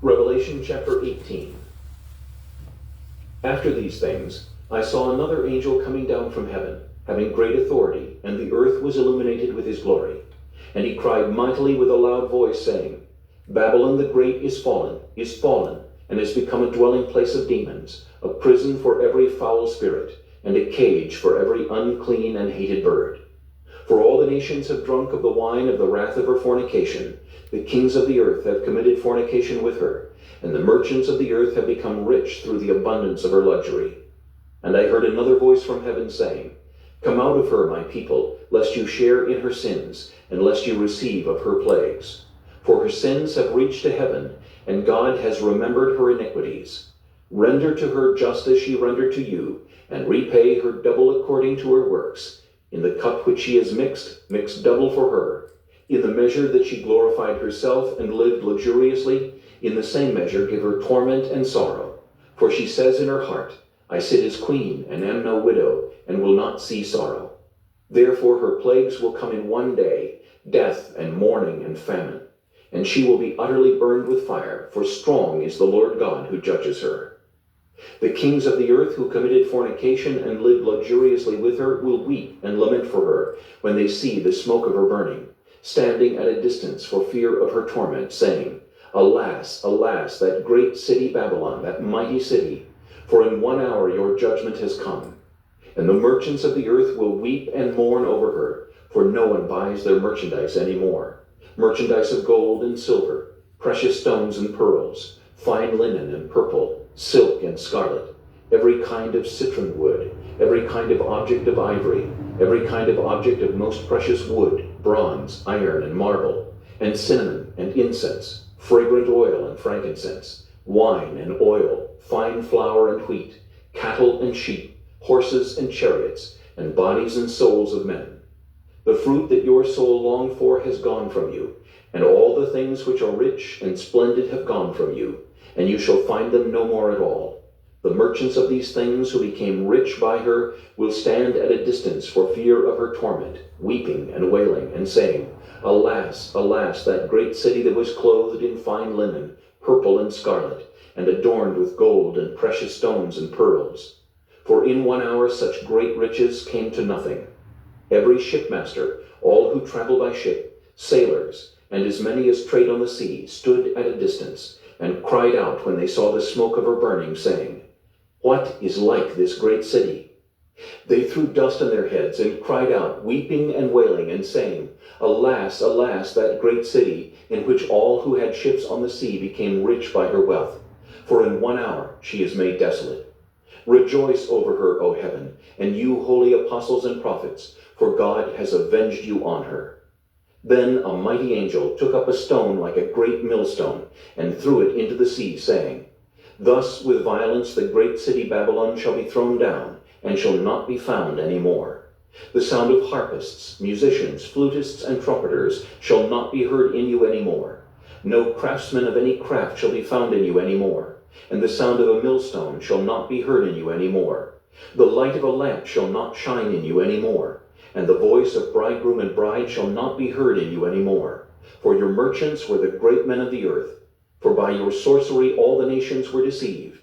Revelation chapter 18. After these things, I saw another angel coming down from heaven, having great authority, and the earth was illuminated with his glory. And he cried mightily with a loud voice, saying, Babylon the great is fallen, and has become a dwelling place of demons, a prison for every foul spirit, and a cage for every unclean and hated bird. For all the nations have drunk of the wine of the wrath of her fornication. The kings of the earth have committed fornication with her, and the merchants of the earth have become rich through the abundance of her luxury. And I heard another voice from heaven saying, Come out of her, my people, lest you share in her sins, and lest you receive of her plagues. For her sins have reached to heaven, and God has remembered her iniquities. Render to her just as she rendered to you, and repay her double according to her works. In the cup which she has mixed, mix double for her. In the measure that she glorified herself and lived luxuriously, in the same measure give her torment and sorrow. For she says in her heart, I sit as queen, and am no widow, and will not see sorrow. Therefore her plagues will come in one day, death and mourning and famine. And she will be utterly burned with fire, for strong is the Lord God who judges her. The kings of the earth who committed fornication and lived luxuriously with her will weep and lament for her when they see the smoke of her burning, standing at a distance for fear of her torment, saying, Alas, alas, that great city Babylon, that mighty city, for in 1 hour your judgment has come. And the merchants of the earth will weep and mourn over her, for no one buys their merchandise any more. Merchandise of gold and silver, precious stones and pearls, fine linen and purple, silk and scarlet, every kind of citron wood, every kind of object of ivory, every kind of object of most precious wood, bronze, iron, and marble, and cinnamon and incense, fragrant oil and frankincense, wine and oil, fine flour and wheat, cattle and sheep, horses and chariots, and bodies and souls of men. The fruit that your soul longed for has gone from you, and all the things which are rich and splendid have gone from you, and you shall find them no more at all. The merchants of these things who became rich by her will stand at a distance for fear of her torment, weeping and wailing, and saying, Alas, alas, that great city that was clothed in fine linen, purple and scarlet, and adorned with gold and precious stones and pearls. For in 1 hour such great riches came to nothing. Every shipmaster, all who travel by ship, sailors, and as many as trade on the sea, stood at a distance, and cried out when they saw the smoke of her burning, saying, What is like this great city? They threw dust on their heads, and cried out, weeping and wailing, and saying, Alas, alas, that great city, in which all who had ships on the sea became rich by her wealth. For in 1 hour she is made desolate. Rejoice over her, O heaven, and you holy apostles and prophets, for God has avenged you on her. Then a mighty angel took up a stone like a great millstone, and threw it into the sea, saying, Thus with violence the great city Babylon shall be thrown down, and shall not be found any more. The sound of harpists, musicians, flutists, and trumpeters shall not be heard in you any more. No craftsman of any craft shall be found in you any more, and the sound of a millstone shall not be heard in you any more. The light of a lamp shall not shine in you any more, and the voice of bridegroom and bride shall not be heard in you any more. For your merchants were the great men of the earth, for by your sorcery all the nations were deceived.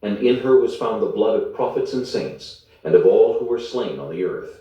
And in her was found the blood of prophets and saints, and of all who were slain on the earth.